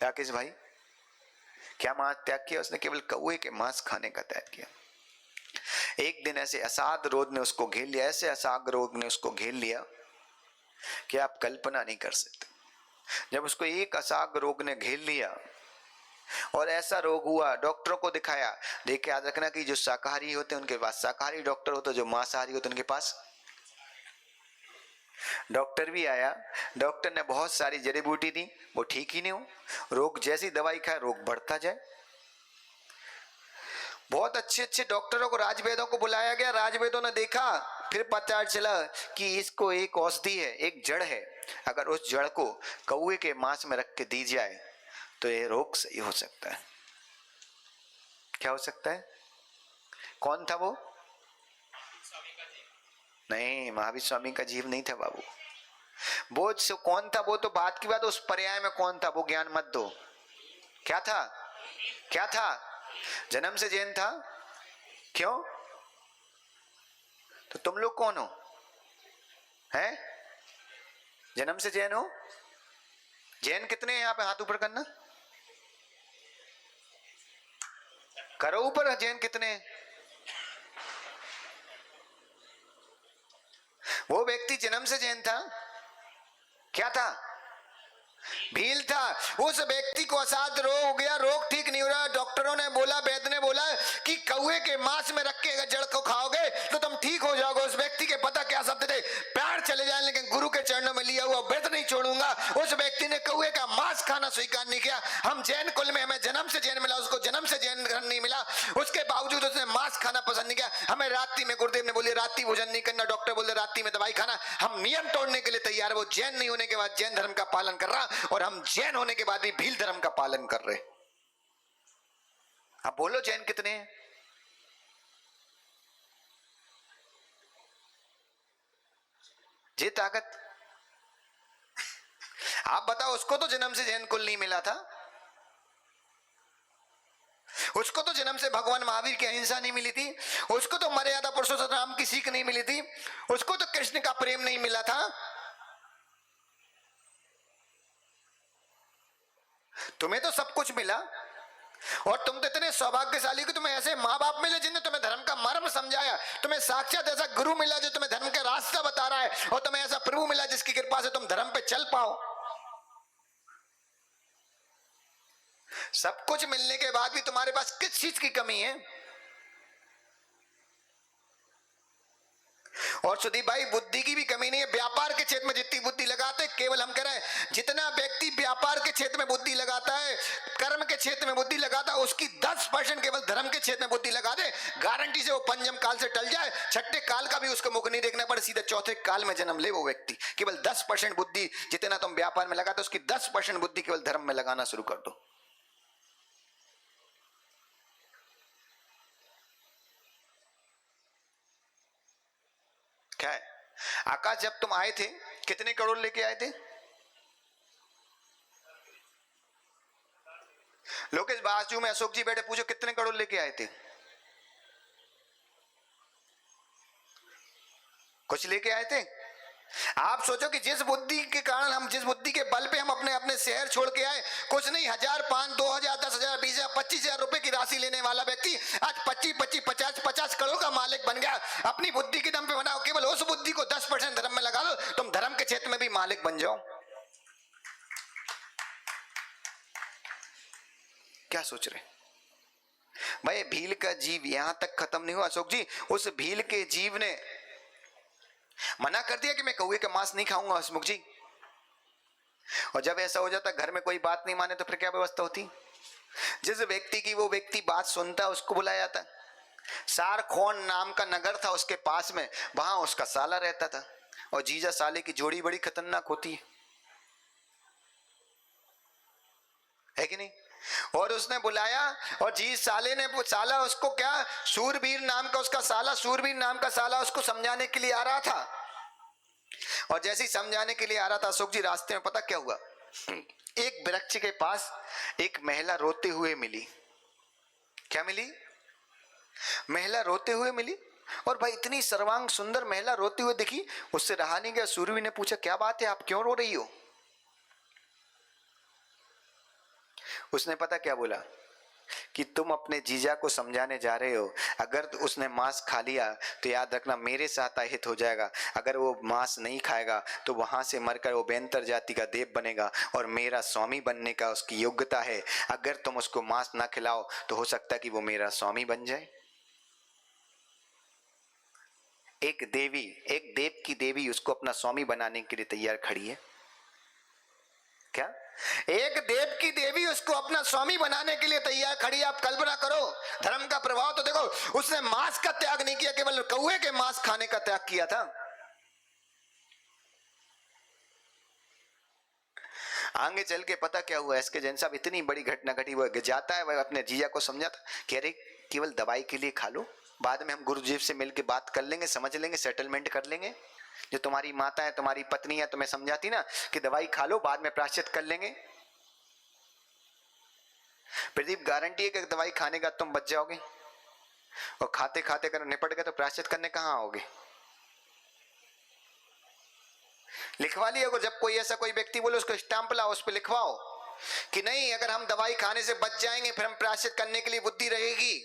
राकेश भाई क्या मांस त्याग किया उसने? केवल कौवे के मांस खाने का त्याग किया। एक दिन ऐसे असाध रोग ने उसको घेर लिया, ऐसे असाध रोग ने उसको घेर लिया कि आप कल्पना नहीं कर सकते। जब उसको एक असाध रोग ने घेर लिया और ऐसा रोग हुआ, डॉक्टरों को दिखाया। देख के याद रखना कि जो शाकाहारी होते हैं उनके पास शाकाहारी डॉक्टर होते, जो मांसाहारी होते उनके पास डॉक्टर भी आया। डॉक्टर ने बहुत सारी जड़ी बूटी दी, वो ठीक ही नहीं हो। रोग जैसी दवाई खाए रोग बढ़ता जाए। बहुत अच्छे अच्छे डॉक्टरों को, राजवेदों को बुलाया गया। राजवेदों ने देखा, फिर पता चला कि इसको एक औषधि है, एक जड़ है, अगर उस जड़ को कौवे के मांस में रख के दी जाए तो ये रोग सही हो सकता है। क्या हो सकता है? कौन था वो? नहीं, महावीर स्वामी का जीव नहीं था बाबू। वो कौन था? वो तो बात की बात, उस पर्याय में कौन था वो ज्ञान मत दो। क्या था? क्या था? जन्म से जैन था। क्यों? तो तुम लोग कौन हो? हैं? जन्म से जैन हो? जैन कितने हैं यहाँ पे? हाथ ऊपर करना। करो ऊपर, जैन कितने हैं? वो व्यक्ति जन्म से जैन था। क्या था? भील था। उस व्यक्ति को असाध रोग हो गया, रोग ठीक नहीं हो रहा। डॉक्टरों ने बोला, वैद्य ने बोला कि कौवे के मांस में रख के अगर जड़ को खाओगे तो तुम ठीक हो जाओगे। उस व्यक्ति के पता क्या शब्द थे? पैर चले जाए लेकिन गुरु के चरणों में लिया हुआ व्रत नहीं छोड़ूंगा। उस व्यक्ति ने कौवे का मांस खाना स्वीकार नहीं किया। हम जैन कुल में, हमें जन्म से जैन मिला, उसको जन्म से जैन ग्रहण नहीं मिला, उसके बावजूद उसने मांस खाना पसंद नहीं किया। हमें रात्रि में गुरुदेव ने बोले रात्रि भोजन नहीं करना, डॉक्टर बोले रात्रि में दवाई खाना। हम नियम तोड़ने के लिए तैयार। वो जैन नहीं होने के बाद जैन धर्म का पालन कर रहा, और हम जैन होने के बाद भी भील धर्म का पालन कर रहे। अब बोलो जैन कितने हैं? जे ताकत। आप बताओ, उसको तो जन्म से जैन कुल नहीं मिला था, उसको तो जन्म से भगवान महावीर की अहिंसा नहीं मिली थी, उसको तो मर्यादा पुरुषोत्तम राम की सीख नहीं मिली थी, उसको तो कृष्ण का प्रेम नहीं मिला था। तुम्हें तो सब कुछ मिला, और तुम तो इतने सौभाग्यशाली कि तुम्हें ऐसे माँ बाप मिले जिन्होंने तुम्हें धर्म का मर्म समझाया, तुम्हें साक्षात ऐसा गुरु मिला जो तुम्हें धर्म का रास्ता बता रहा है, और तुम्हें ऐसा प्रभु मिला जिसकी कृपा से तुम धर्म पे चल पाओ। सब कुछ मिलने के बाद भी तुम्हारे पास किस चीज की कमी है? और सुदीप भाई, बुद्धि की भी कमी नहीं है। व्यापार के क्षेत्र में जितनी बुद्धि लगाते, केवल हम कह रहे हैं जितना व्यक्ति व्यापार के क्षेत्र में बुद्धि लगाता है, कर्म के क्षेत्र में बुद्धि लगाता है, उसकी 10% केवल धर्म के क्षेत्र में बुद्धि लगा दे, गारंटी से वो पंचम काल से टल जाए। छठे काल का भी उसको मुख नहीं देखना पड़े, सीधे चौथे काल में जन्म ले वो व्यक्ति। केवल 10% बुद्धि जितना तुम व्यापार में लगाते, उसकी 10% बुद्धि केवल धर्म में लगाना शुरू कर दो। क्या है? आकाश, जब तुम आए थे कितने करोड़ लेके आए थे? लोकेश, बाजू में अशोक जी बैठे, पूछो कितने करोड़ लेके आए थे? कुछ लेके आए थे? आप सोचो कि जिस बुद्धि के कारण हम, जिस बुद्धि के बल पे हम अपने अपने शहर छोड़ के आए, कुछ नहीं 1000, 5, 2000, 10,000, 20,000, 25,000 रुपए की राशि लेने वाला व्यक्ति आज 25, 50 करोड़ का मालिक बन गया। अपनी बुद्धि के दम पे बनाओ, केवल उस बुद्धि को 10% धर्म में लगा लो, तुम धर्म के क्षेत्र में भी मालिक बन जाओ। क्या सोच रहे भाई? भील का जीव यहां तक खत्म नहीं हुआ अशोक जी। उस भील के जीव ने मना कर दिया कि मैं कौवे का मांस नहीं खाऊंगा हसमुख जी, और जब ऐसा हो जाता घर में कोई बात नहीं माने तो फिर क्या व्यवस्था होती? जिस व्यक्ति की वो व्यक्ति बात सुनता उसको बुलाया जाता। सारखोन नाम का नगर था उसके पास में, वहां उसका साला रहता था, और जीजा साले की जोड़ी बड़ी खतरनाक होती है कि नहीं? और उसने बुलाया, और जी साले ने, साला उसको क्या, सूरवीर नाम का उसका साला, सूरवीर नाम का साला उसको समझाने के लिए आ रहा था। और जैसे ही समझाने के लिए आ रहा था अशोक जी, रास्ते में पता क्या हुआ? एक वृक्ष के पास एक महिला रोते हुए मिली। क्या मिली? महिला रोते हुए मिली। और भाई इतनी सर्वांग सुंदर महिला रोती हुई दिखी, उससे रहा नहीं गया। सूरवीर ने पूछा क्या बात है, आप क्यों रो रही हो? उसने पता क्या बोला कि तुम अपने जीजा को समझाने जा रहे हो, अगर उसने मांस खा लिया तो याद रखना मेरे साथ अहित हो जाएगा, अगर वो मांस नहीं खाएगा तो वहां से मरकर वो बेंतर जाति का देव बनेगा, और मेरा स्वामी बनने का उसकी योग्यता है। अगर तुम उसको मांस ना खिलाओ तो हो सकता है कि वो मेरा स्वामी बन जाए। एक देवी, एक देव की देवी उसको अपना स्वामी बनाने के लिए तैयार खड़ी है। क्या? एक देव की देवी उसको अपना स्वामी बनाने के लिए तैयार खड़ी। आप कल्पना करो धर्म का प्रभाव तो देखो। उसने मांस का त्याग नहीं किया, केवल कौवे के मांस खाने का त्याग किया था। आगे चल के पता क्या हुआ? एसके जैन साहब, इतनी बड़ी घटना घटी। वो जाता है, वह अपने जीजा को समझाता, कह रहे केवल दवाई के लिए खा लो, बाद में हम गुरुजी से मिलकर बात कर लेंगे, समझ लेंगे, सेटलमेंट कर लेंगे। जो तुम्हारी माता है, तुम्हारी पत्नी है, तुम्हें समझाती ना कि दवाई खा लो, बाद में प्रायश्चित कर लेंगे। प्रदीप गारंटी है कि दवाई खाने का तुम बच जाओगे, और खाते खाते अगर निपट गए तो प्रायश्चित करने कहाँ आओगे? लिखवा लिया, जब कोई ऐसा कोई व्यक्ति बोले उसको स्टाम्प लाओ, उस पर लिखवाओ कि नहीं अगर हम दवाई खाने से बच जाएंगे फिर हम प्रायश्चित करने के लिए बुद्धि रहेगी,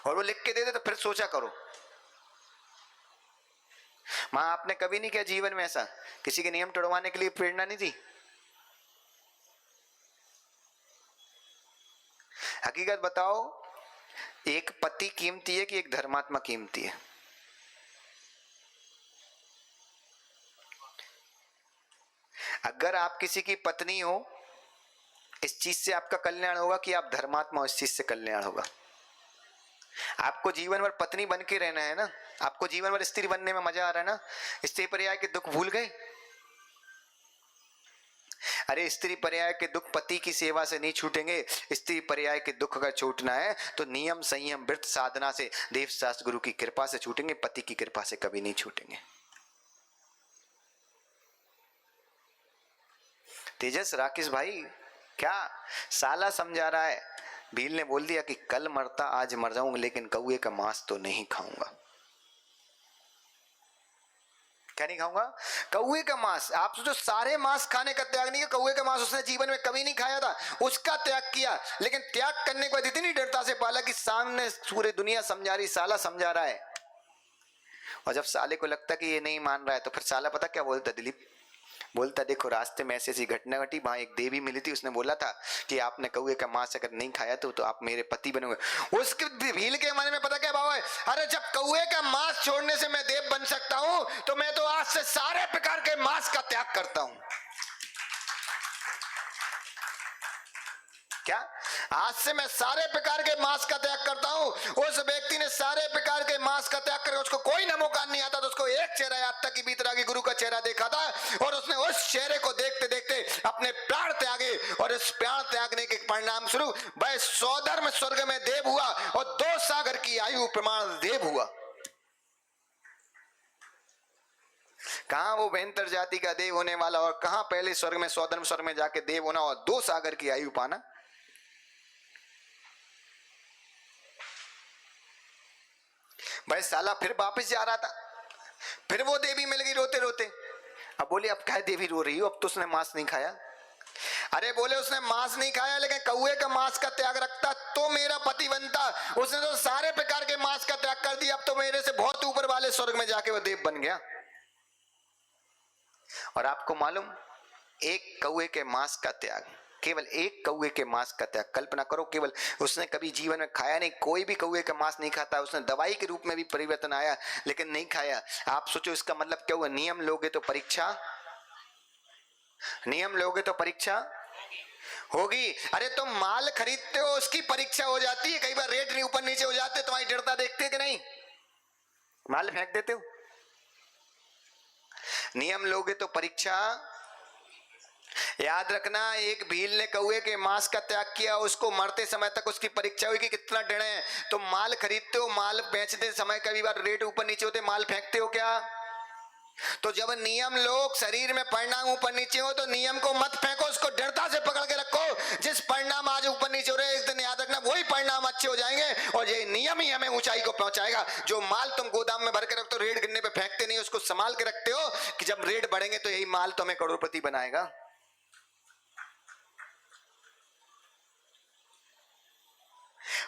और वो लिख के दे दे तो फिर सोचा करो। मां आपने कभी नहीं किया जीवन में ऐसा, किसी के नियम तोड़वाने के लिए प्रेरणा नहीं दी? हकीकत बताओ, एक पति कीमती है कि एक धर्मात्मा कीमती है? अगर आप किसी की पत्नी हो, इस चीज से आपका कल्याण होगा कि आप धर्मात्मा हो, इस चीज से कल्याण होगा। आपको जीवन भर पत्नी बन के रहना है ना, आपको जीवन भर स्त्री बनने में मजा आ रहा है ना, स्त्री पर्याय के दुख भूल गए? अरे स्त्री पर्याय के दुख पति की सेवा से नहीं छूटेंगे, स्त्री पर्याय के दुख अगर छूटना है तो नियम संयम व्रत साधना से, देव शास्त्र गुरु की कृपा से छूटेंगे, पति की कृपा से कभी नहीं छूटेंगे। तेजस राकेश भाई क्या साला समझा रहा है? भील ने बोल दिया कि कल मरता आज मर जाऊंगा लेकिन कौए का मांस तो नहीं खाऊंगा। क्या नहीं खाऊंगा? कौए का मांस। आप सोचो सारे मांस खाने का त्याग नहीं किया, कौए का मांस उसने जीवन में कभी नहीं खाया था, उसका त्याग किया, लेकिन त्याग करने के बाद इतनी दृढ़ता से पाला कि सामने पूरी दुनिया समझा रही, साला समझा रहा है। और जब साले को लगता कि ये नहीं मान रहा है तो फिर साला पता क्या बोलता दिलीप? बोलता देखो रास्ते में ऐसी ऐसी घटना घटी, वहां एक देवी मिली थी, उसने बोला था कि आपने कौए का मांस अगर नहीं खाया तो आप मेरे पति बनोगे। उसके भील के मन में पता क्या भाव है? अरे जब कौए का मांस छोड़ने से मैं देव बन सकता हूं तो मैं तो आज से सारे प्रकार के मांस का त्याग करता हूं। क्या? आज से मैं सारे प्रकार के मांस का त्याग करता हूं। उस व्यक्ति ने सारे प्रकार के मांस का त्याग करके उसको कोई नमोकान नहीं आता, तो उसको एक चेहरा याद था कि बीतरागी गुरु का चेहरा देखा था, और उसने उस चेहरे को देखते देखते अपने प्राण त्यागे, और इस प्राण त्यागने के परिणाम स्वरूप वह सौधर्म स्वर्ग में देव हुआ और 2 सागर की आयु प्रमाण देव हुआ। कहां वो बेहतर जाति का देव होने वाला, और कहां पहले स्वर्ग में सौधर्म स्वर्ग में जाके देव होना और 2 सागर की आयु पाना। भाई साला फिर वापस जा रहा था, फिर वो देवी मिल गई रोते रोते। अब बोले अब क्या देवी रो रही हो, अब तो उसने मांस नहीं खाया। अरे बोले उसने मांस नहीं खाया लेकिन कौए का मांस का त्याग रखता तो मेरा पति बनता। उसने तो सारे प्रकार के मांस का त्याग कर दिया, अब तो मेरे से बहुत ऊपर वाले स्वर्ग में जाके वो देव बन गया। और आपको मालूम, एक कौए के मांस का त्याग, केवल एक कौए के मांस का त्याग, कल्पना करो, केवल उसने कभी जीवन में खाया नहीं, कोई भी कौए का मांस नहीं खाता, उसने दवाई के रूप में भी परिवर्तन आया लेकिन नहीं खाया। आप सोचो इसका मतलब क्या हुआ? नियम लोगे तो परीक्षा, नियम लोगे तो परीक्षा होगी। अरे तुम माल खरीदते हो उसकी परीक्षा हो जाती है, कई बार रेट नहीं ऊपर नीचे हो जाते, तुम्हारी दृढ़ता देखते कि नहीं, माल फेंक देते हो। नियम लोगे तो परीक्षा। याद रखना, एक भील ने कौए के मांस का त्याग किया, उसको मरते समय तक उसकी परीक्षा हुई कि कितना दृढ़ है। तुम माल खरीदते हो, माल बेचते समय कई बार रेट ऊपर नीचे होते, माल फेंकते हो क्या? तो जब नियम लोग शरीर में परिणाम ऊपर नीचे हो तो नियम को मत फेंको, उसको दृढ़ता से पकड़ के रखो। जिस परिणाम आज ऊपर नीचे हो रहे एक दिन याद रखना वही परिणाम अच्छे हो जाएंगे, और ये नियम ही हमें ऊंचाई को पहुंचाएगा। जो माल तुम गोदाम में भर के रखते हो, रेट गिरने पे फेंकते नहीं, उसको संभाल के रखते हो कि जब रेट बढ़ेंगे तो यही माल तुम्हें करोड़पति बनाएगा।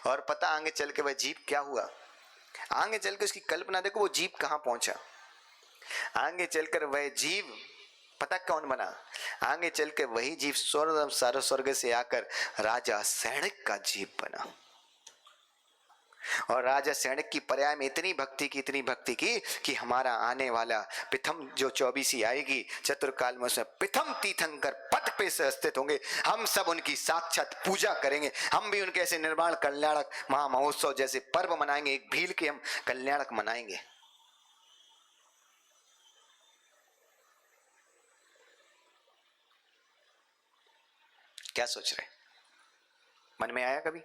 और पता आगे चल के वह जीव क्या हुआ, आगे चल के उसकी कल्पना देखो, वो जीव कहां पहुंचा। आगे चलकर वह जीव पता कौन बना? आगे चल के वही जीव स्वर्ग से आकर राजा सैनिक का जीव बना। और राजा सैनिक की पर्याय में इतनी भक्ति की, इतनी भक्ति की कि हमारा आने वाला प्रथम जो 24 आएगी चतुर्काल में, उसमें प्रथम तीर्थंकर पद पे से स्थित होंगे। हम सब उनकी साक्षात पूजा करेंगे, हम भी उनके ऐसे निर्माण कल्याणक महा महोत्सव जैसे पर्व मनाएंगे, एक भील के हम कल्याणक मनाएंगे। क्या सोच रहे? मन में आया कभी?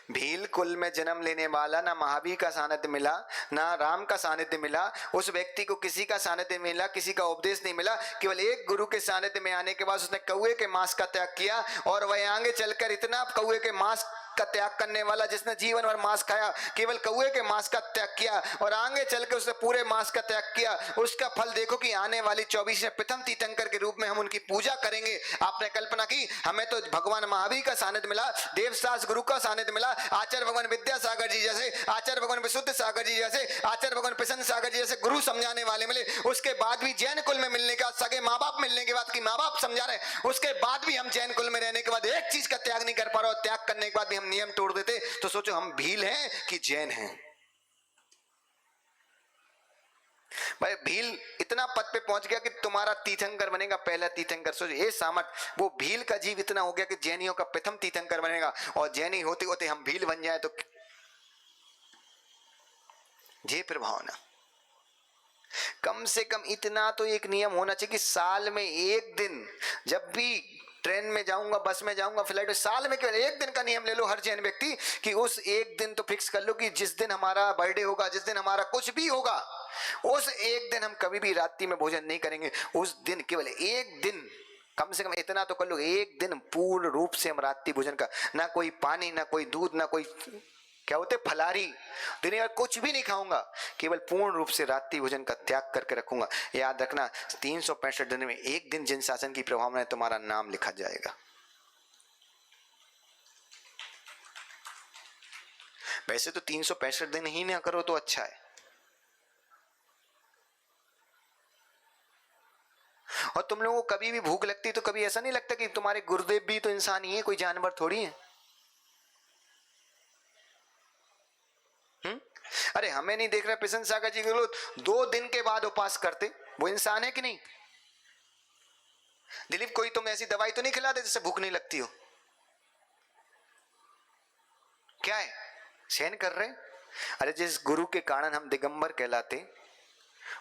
भील कुल में जन्म लेने वाला, ना महावीर का सानिध्य मिला, ना राम का सानिध्य मिला, उस व्यक्ति को किसी का सानिध्य मिला, किसी का उपदेश नहीं मिला। केवल एक गुरु के सानिध्य में आने के बाद उसने कौए के मांस का त्याग किया, और वह आगे चलकर इतना कौए के मांस का त्याग करने वाला, जिसने जीवन भर मांस खाया, केवल कौए के मांस का त्याग किया और आगे चल के उसने पूरे मांस का त्याग किया, उसका फल देखो कि आने वाली 24 में प्रथम तीर्थंकर के रूप में हम उनकी पूजा करेंगे। आपने कल्पना की, हमें तो भगवान महावीर का सानिध्य मिला, देवदास गुरु का सानिध्य मिला, आचार्य भगवान विद्यासागर जी जैसे, आचार्य भगवान विशुद्ध सागर जी जैसे, आचार्य भगवान प्रसन्न सागर जी जैसे गुरु समझाने वाले मिले। उसके बाद भी जैन कुल में मिलने के बाद, सगे माँ बाप मिलने के बाद कि माँ बाप समझा रहे, उसके बाद भी हम जैन कुल में रहने के बाद एक चीज का त्याग नहीं कर पा रहे, त्याग करने के बाद भी हम नियम तोड़ देते, तो सोचो हम भील हैं कि जैन हैं। भाई भील इतना पद पे पहुंच गया कि तुम्हारा तीर्थंकर बनेगा, पहला तीर्थंकर। सोचो ये सामर्थ, वो भील का जीव इतना हो गया कि जैनियों का प्रथम तीर्थंकर बनेगा, और जैनी होते होते हम भील बन जाए तो जे प्रभावना। कम से कम इतना तो एक नियम होना चाहिए कि साल में एक दिन, जब भी ट्रेन में जाऊंगा, बस में जाऊंगा, फ्लाइट में, साल में केवल एक दिन का नियम ले लो हर जैन व्यक्ति कि उस एक दिन तो फिक्स कर लो कि जिस दिन हमारा बर्थडे होगा, जिस दिन हमारा कुछ भी होगा, उस एक दिन हम कभी भी रात्रि में भोजन नहीं करेंगे। उस दिन केवल एक दिन, कम से कम इतना तो कर लो, एक दिन पूर्ण रूप से हम रात्रि भोजन का, ना कोई पानी, ना कोई दूध, ना कोई क्या होते फलारी, दिन भर कुछ भी नहीं खाऊंगा, केवल पूर्ण रूप से रात्रि भोजन का त्याग करके रखूंगा। याद रखना 365 दिन में एक दिन जिन शासन की प्रभावना है तुम्हारा नाम लिखा जाएगा। वैसे तो 365 दिन ही ना करो तो अच्छा है। और तुम लोगों को कभी भी भूख लगती तो कभी ऐसा नहीं लगता कि तुम्हारे गुरुदेव भी तो इंसान ही है, कोई जानवर थोड़ी है। अरे हमें नहीं देख रहे प्रसन्न सागर जी के लोग 2 दिन के बाद उपवास करते, वो इंसान है कि नहीं? दिलीप कोई तुम ऐसी दवाई तो नहीं खिलाते जिससे भूख नहीं लगती हो? क्या है, सहन कर रहे? अरे जिस गुरु के कारण हम दिगंबर कहलाते,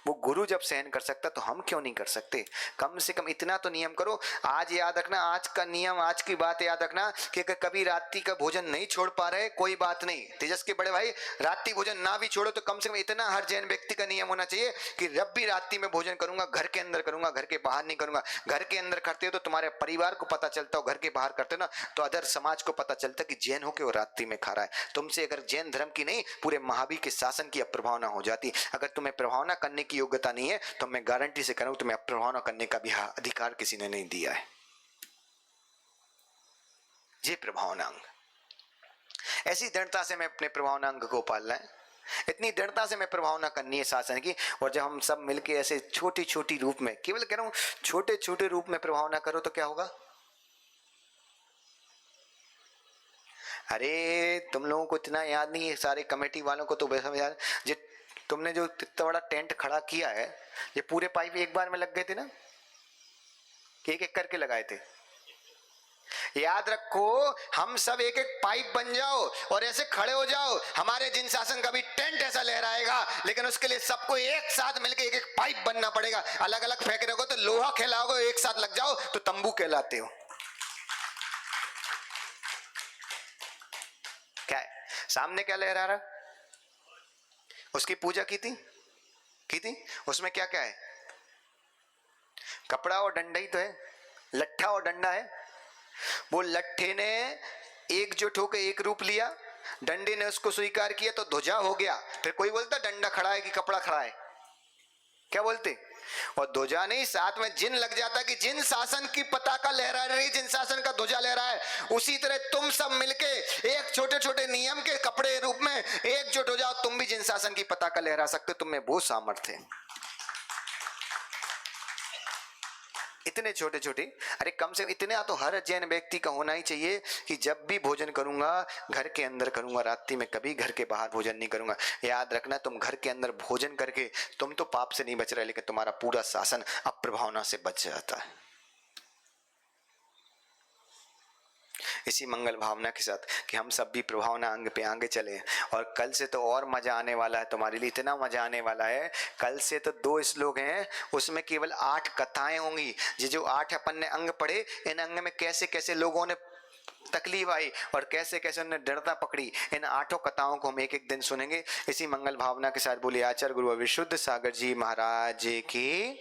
वो गुरु जब सहन कर सकता तो हम क्यों नहीं कर सकते? कम से कम इतना तो नियम करो। आज याद रखना, आज का नियम, आज की बात याद रखना कि अगर कभी रात्रि का भोजन नहीं छोड़ पा रहे, कोई बात नहीं, तेजस के बड़े भाई, रात्रि भोजन ना भी छोड़ो तो कम से कम इतना हर जैन व्यक्ति का नियम होना चाहिए कि जब भी रात्रि में भोजन करूंगा घर के अंदर करूंगा, घर के बाहर नहीं करूंगा। घर के अंदर करते हो तो तुम्हारे परिवार को पता चलता हो, घर के बाहर करते हो ना तो अदर समाज को पता चलता कि जैन होके वो रात्रि में खा रहा है। तुमसे अगर जैन धर्म की नहीं, पूरे महावीर के शासन की अप्रभावना हो जाती। अगर तुम्हें प्रभावना करने की योग्यता नहीं है तो मैं गारंटी से कहूं तुम्हें अप्रभावना करने का भी अधिकार किसी ने नहीं दिया है। ये प्रभावनांग, ऐसी दृढ़ता से मैं अपने प्रभावनांग को पालना है, इतनी दृढ़ता से मैं प्रभावना करनी है शासन की। और जब हम सब मिलके ऐसे छोटी छोटी रूप में, केवल कह रहा हूं छोटे छोटे रूप में प्रभावना करो तो क्या होगा? अरे तुम लोगों को इतना याद नहीं है, सारे कमेटी वालों को तो वैसा याद, जो तुमने जो इतना बड़ा टेंट खड़ा किया है, ये पूरे पाइप एक बार में लग गए थे ना कि एक एक करके लगाए थे? याद रखो, हम सब एक एक पाइप बन जाओ और ऐसे खड़े हो जाओ, हमारे जिन शासन का भी टेंट ऐसा लहराएगा, लेकिन उसके लिए सबको एक साथ मिलकर एक एक पाइप बनना पड़ेगा। अलग अलग फेंक रहे हो तो लोहा कहलाओगे, एक साथ लग जाओ तो तंबू कहलाते हो। क्या है सामने, क्या लहरा रहा? उसकी पूजा की थी, उसमें क्या क्या है? कपड़ा और डंडा ही तो है, लट्ठा और डंडा है। वो लट्ठे ने एकजुट होकर एक रूप लिया, डंडे ने उसको स्वीकार किया तो ध्वजा हो गया। फिर कोई बोलता डंडा खड़ा है कि कपड़ा खड़ा है, क्या बोलते? और ध्वजा नहीं, साथ में जिन लग जाता कि जिन शासन की पताका लहरा रही, जिन शासन का ध्वजा लहरा है, उसी तरह तुम सब मिलके एक छोटे छोटे नियम के कपड़े रूप में एकजुट हो जाओ, तुम भी जिन शासन की पताका लहरा सकते हो। तुम में बहुत सामर्थ्य है, इतने छोटे छोटे। अरे कम से कम इतने तो हर जैन व्यक्ति का होना ही चाहिए कि जब भी भोजन करूंगा घर के अंदर करूंगा, रात्रि में कभी घर के बाहर भोजन नहीं करूंगा। याद रखना, तुम घर के अंदर भोजन करके तुम तो पाप से नहीं बच रहे, लेकिन तुम्हारा पूरा शासन अप्रभावना से बच जाता है। इसी मंगल भावना के साथ कि हम सब भी प्रभावना अंग पे आगे चले। और कल से तो और मजा आने वाला है तुम्हारे लिए, इतना मजा आने वाला है। कल से तो 2 श्लोक हैं, उसमें केवल 8 कथाएं होंगी। ये जो 8 अपन ने अंग पढ़े, इन अंग में कैसे कैसे लोगों ने तकलीफ आई और कैसे कैसे उन्होंने दृढ़ता पकड़ी, इन 8 कथाओं को हम एक एक दिन सुनेंगे। इसी मंगल भावना के साथ बोलिए आचार्य गुरु विशुद्ध सागर जी महाराज की